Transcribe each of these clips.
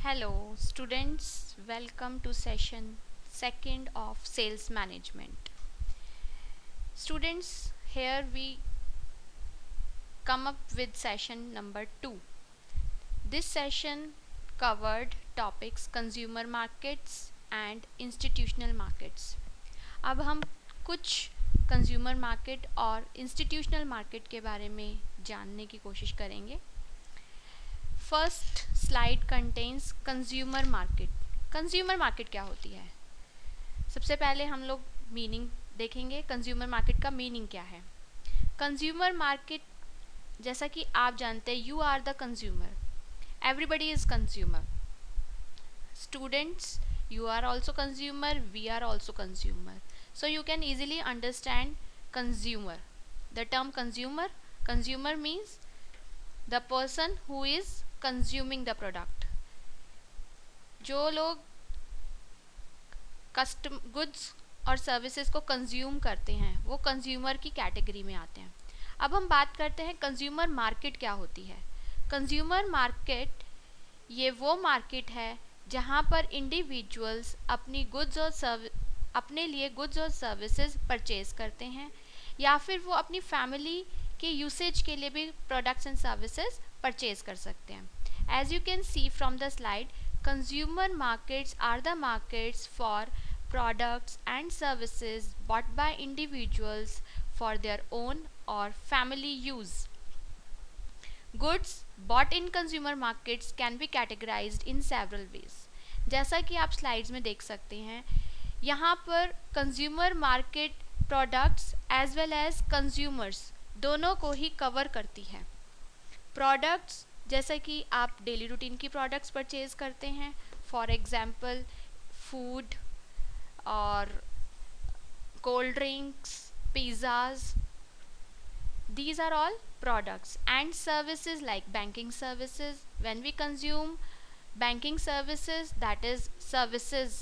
Hello students, welcome to session second of sales management. Students, here we come up with session number 2. This session covered topics consumer markets and institutional markets. अब हम कुछ consumer market और institutional market के बारे में जानने की कोशिश करेंगे. First slide contains consumer market. Consumer market क्या होती है? सबसे पहले हम लोग मीनिंग देखेंगे. कंज्यूमर मार्केट का मीनिंग क्या है? कंज्यूमर मार्केट, जैसा कि आप जानते हैं, you are the consumer, everybody is consumer. Students, you are also consumer, we are also consumer, so you can easily understand consumer. The term consumer means the person who is consuming the product. जो लोग custom goods और services को consume करते हैं वो consumer की category में आते हैं. अब हम बात करते हैं कंज्यूमर मार्केट क्या होती है. कंज्यूमर मार्केट ये वो मार्केट है जहाँ पर इंडिविजुअल्स अपनी अपने लिए गुड्स और सर्विसेज परचेज करते हैं या फिर वो अपनी फैमिली के यूसेज के लिए भी प्रोडक्ट्स एंड सर्विसेज परचेज कर सकते हैं. As you can see from the slide, consumer markets are the markets for products and services bought by individuals for their own or family use. Goods bought in consumer markets can be categorized in several ways. जैसा कि आप slides में देख सकते हैं, यहाँ पर consumer market products as well as consumers दोनों को ही कवर करती है. प्रोडक्ट्स जैसा कि आप डेली रूटीन की प्रोडक्ट्स परचेज करते हैं, फॉर एग्जांपल फूड और cold drinks, pizzas, these are all products. And services like banking services, when we consume banking services, that is services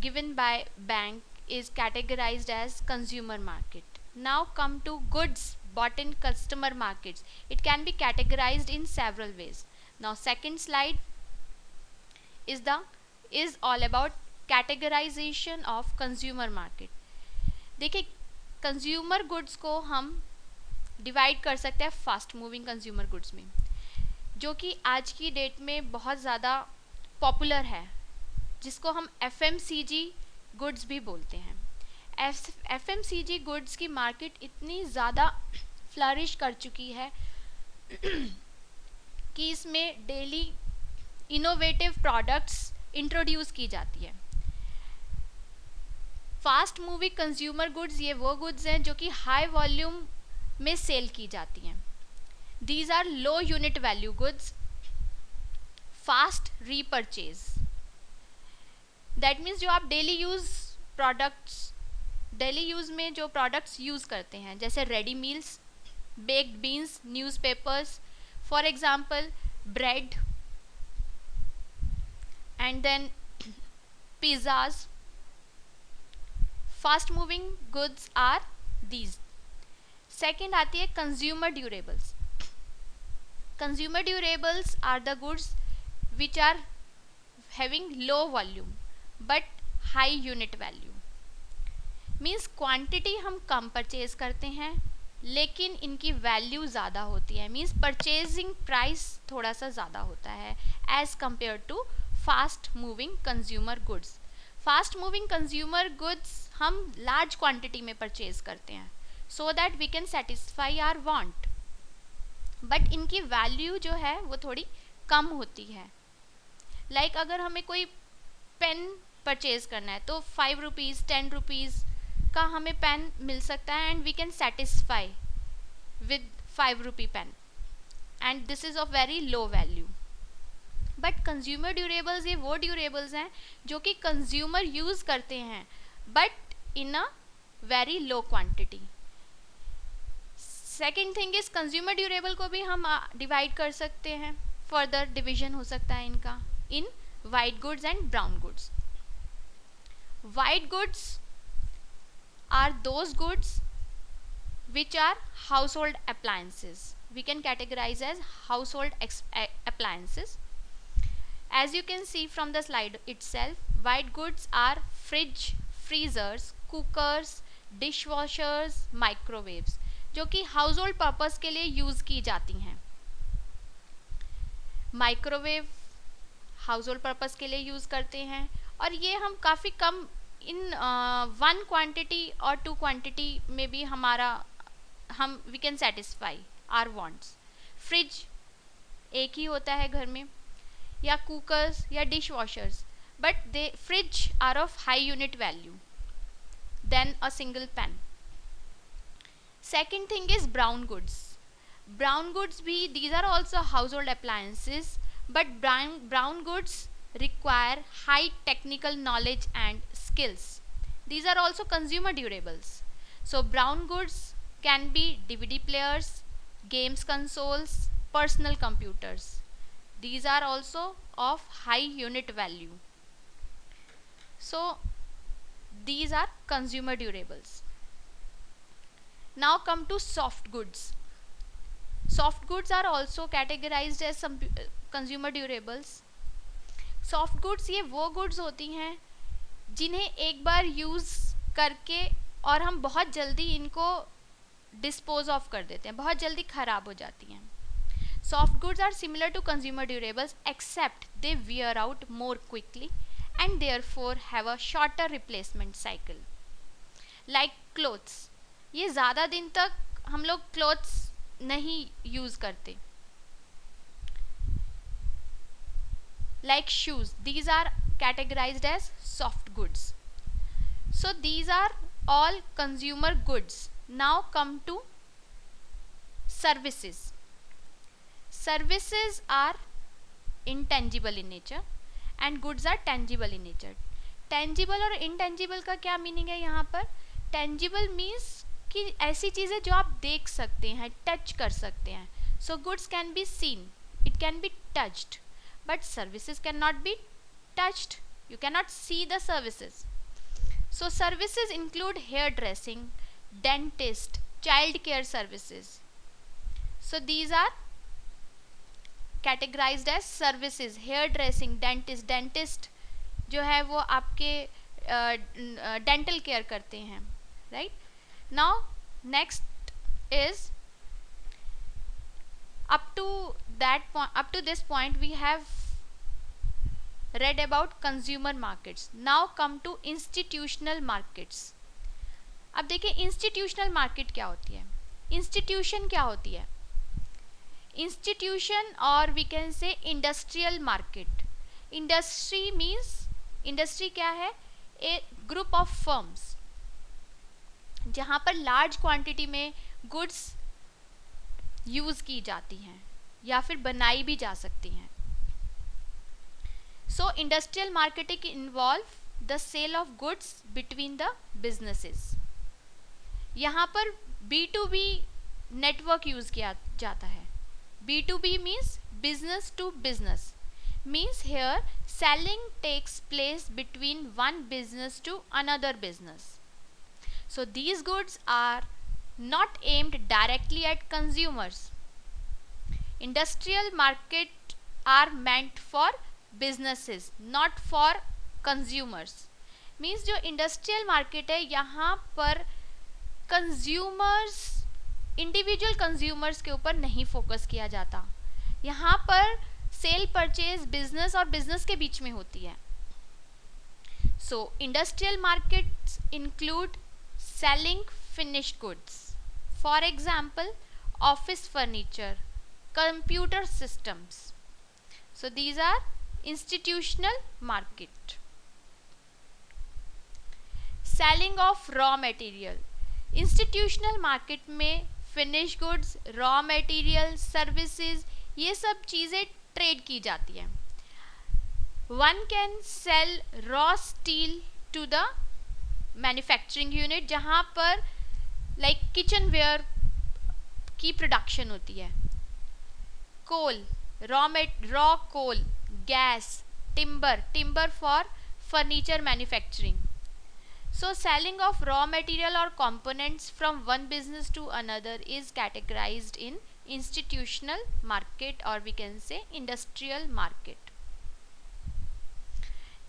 given by bank, is categorized as consumer market. Now come to goods bought in customer markets. It can be categorized in several ways. Now second slide is all about categorization of consumer market. देखिए, consumer goods को हम divide कर सकते हैं fast moving consumer goods में, जो कि आज की डेट में बहुत ज़्यादा पॉपुलर है, जिसको हम FMCG गुड्स भी बोलते हैं. FMCG गुड्स की मार्केट इतनी ज़्यादा फ्लरिश कर चुकी है कि इसमें डेली इनोवेटिव प्रोडक्ट्स इंट्रोड्यूस की जाती है. फास्ट मूविंग कंज्यूमर गुड्स ये वो गुड्स हैं जो कि हाई वॉल्यूम में सेल की जाती हैं. These are low unit value goods, fast repurchase. That means जो आप डेली यूज़ में जो प्रोडक्ट्स यूज़ करते हैं, जैसे ready meals, baked beans, newspapers, for example bread, and then pizzas. Fast moving goods are these. Second आती है consumer durables. Consumer durables are the goods which are having low volume but high unit value. Means quantity हम कम purchase करते हैं लेकिन इनकी value ज़्यादा होती है. मीन्स परचेजिंग प्राइस थोड़ा सा ज़्यादा होता है as compare to fast moving consumer goods. Fast moving consumer goods हम लार्ज क्वांटिटी में परचेज करते हैं so that we can satisfy our want, but इनकी वैल्यू जो है वो थोड़ी कम होती है. लाइक अगर हमें कोई पेन परचेज करना है तो 5 रुपीज़ 10 रुपीज़ का हमें पेन मिल सकता है and we can satisfy with 5 rupee pen, and this is of very low value. But consumer durables ये वो ड्यूरेबल्स हैं जो कि कंज्यूमर यूज़ करते हैं but in a very low quantity. Second thing is consumer durable को भी हम डिवाइड कर सकते हैं. फर्दर डिवीजन हो सकता है इनका in white goods and brown goods. White goods are those goods which are household appliances. We can categorise as household appliances. As you can see from the slide itself, white goods are fridge, freezers, cookers, dishwashers, microwaves, जो कि house hold purpose के लिए use की जाती हैं. Microwave house hold purpose के लिए use करते हैं, और ये हम काफ़ी कम इन 1 क्वांटिटी और 2 क्वांटिटी में भी हम we can satisfy our wants. Fridge एक ही होता है घर में, या कुकर्स या dishwashers, but they fridge are of high unit value than a single pan. Second thing is brown goods. Brown goods भी, these are also household appliances, but brown goods require high technical knowledge and skills. These are also consumer durables. So brown goods can be DVD players, games consoles, personal computers. These are also of high unit value. So these are consumer durables. Now come to soft goods. Soft goods are also categorized as some consumer durables. Soft goods ये वो goods होती हैं जिन्हें एक बार use करके और हम बहुत जल्दी इनको डिस्पोज ऑफ कर देते हैं, बहुत जल्दी ख़राब हो जाती हैं. Soft goods are similar to consumer durables except they wear out more quickly and therefore have a shorter replacement cycle. Like clothes, ये ज़्यादा दिन तक हम लोग क्लोथ्स नहीं यूज़ करते. Like shoes, these are categorized as soft goods. So these are all consumer goods. Now come to services. Services are intangible in nature and goods are tangible in nature. Tangible और intangible का क्या meaning है यहाँ पर? Tangible means कि ऐसी चीज़ें जो आप देख सकते हैं, टच कर सकते हैं. So goods can be seen, it can be touched. But services cannot be touched. You cannot see the services. So services include hairdressing, dentist, child care services. So these are categorized as services. Hairdressing, dentist. Dentist जो है वो आपके dental care करते हैं, right? Now next is up to this point we have read about consumer markets. Now come to institutional markets. अब देखिए institutional market क्या होती है. इंस्टीट्यूशन क्या होती है? इंस्टीट्यूशन और we can say industrial market. Industry means, industry क्या है? ए ग्रुप ऑफ फर्म्स जहाँ पर लार्ज क्वांटिटी में गुड्स यूज़ की जाती हैं या फिर बनाई भी जा सकती हैं. So industrial marketing involve the sale of goods between the businesses. यहाँ पर B2B नेटवर्क यूज़ किया जाता है. B2B means business to business, means here selling takes place between one business to another business. So these goods are not aimed directly at consumers. Industrial market are meant for businesses, not for consumers. Means जो industrial market है यहाँ पर consumers, individual consumers के ऊपर नहीं focus किया जाता. यहाँ पर सेल परचेज बिजनेस और बिजनेस के बीच में होती है. So industrial markets include selling finished goods. For example, office furniture, computer systems. So these are institutional market. Selling of raw material. Institutional market में finished goods, raw material, services, ये सब चीज़ें trade की जाती हैं. One can sell raw steel to the manufacturing unit जहाँ पर like kitchenware की प्रोडक्शन होती है. Coal, raw coal, gas, timber for furniture manufacturing. So selling of raw material और components from one business to another is categorised in institutional market और we can say industrial market.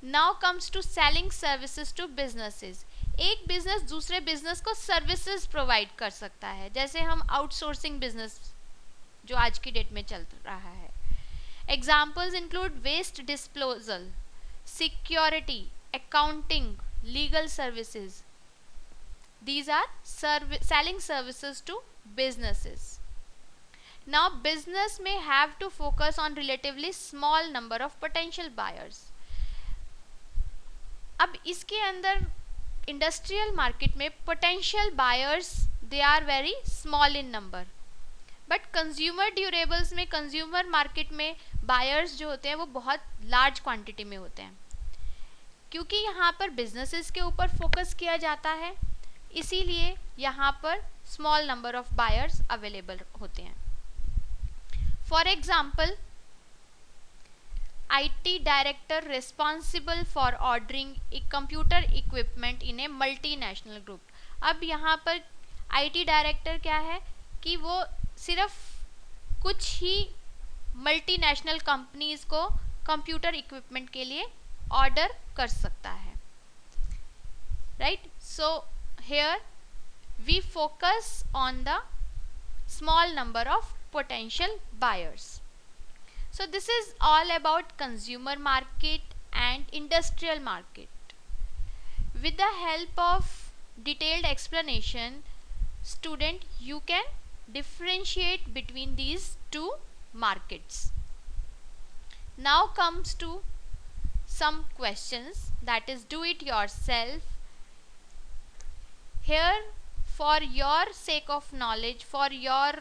Now comes to selling services to businesses. एक business दूसरे business को services provide कर सकता है, जैसे हम आउटसोर्सिंग बिजनेस जो आज की डेट में चल रहा है। Examples include waste disposal, security, accounting, legal services. These are selling services to businesses. Now business may have to focus on relatively small number of potential buyers. अब इसके अंदर इंडस्ट्रियल मार्केट में potential buyers they are very small in number, but consumer durables में, consumer market में buyers जो होते हैं वो बहुत लार्ज क्वांटिटी में होते हैं, क्योंकि यहाँ पर बिजनेसेस के ऊपर फोकस किया जाता है, इसीलिए यहाँ पर small number of buyers available होते हैं। For example, IT director responsible for ordering a computer equipment in A multinational group. अब यहाँ पर IT डायरेक्टर क्या है कि वो सिर्फ कुछ ही मल्टीनेशनल कंपनीज को कंप्यूटर इक्विपमेंट के लिए ऑर्डर कर सकता है, right. So here we focus on the small number of potential buyers. So this is all about consumer market and industrial market. With the help of detailed explanation, student, you can differentiate between these two markets. Now comes to some questions, that is do it yourself. Here, for your sake of knowledge, for your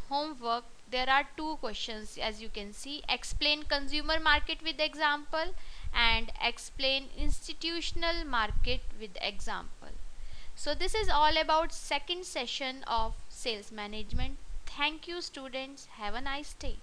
homework, there are two questions as you can see. Explain consumer market with example and explain institutional market with example. So this is all about second session of sales management. Thank you students. Have a nice day.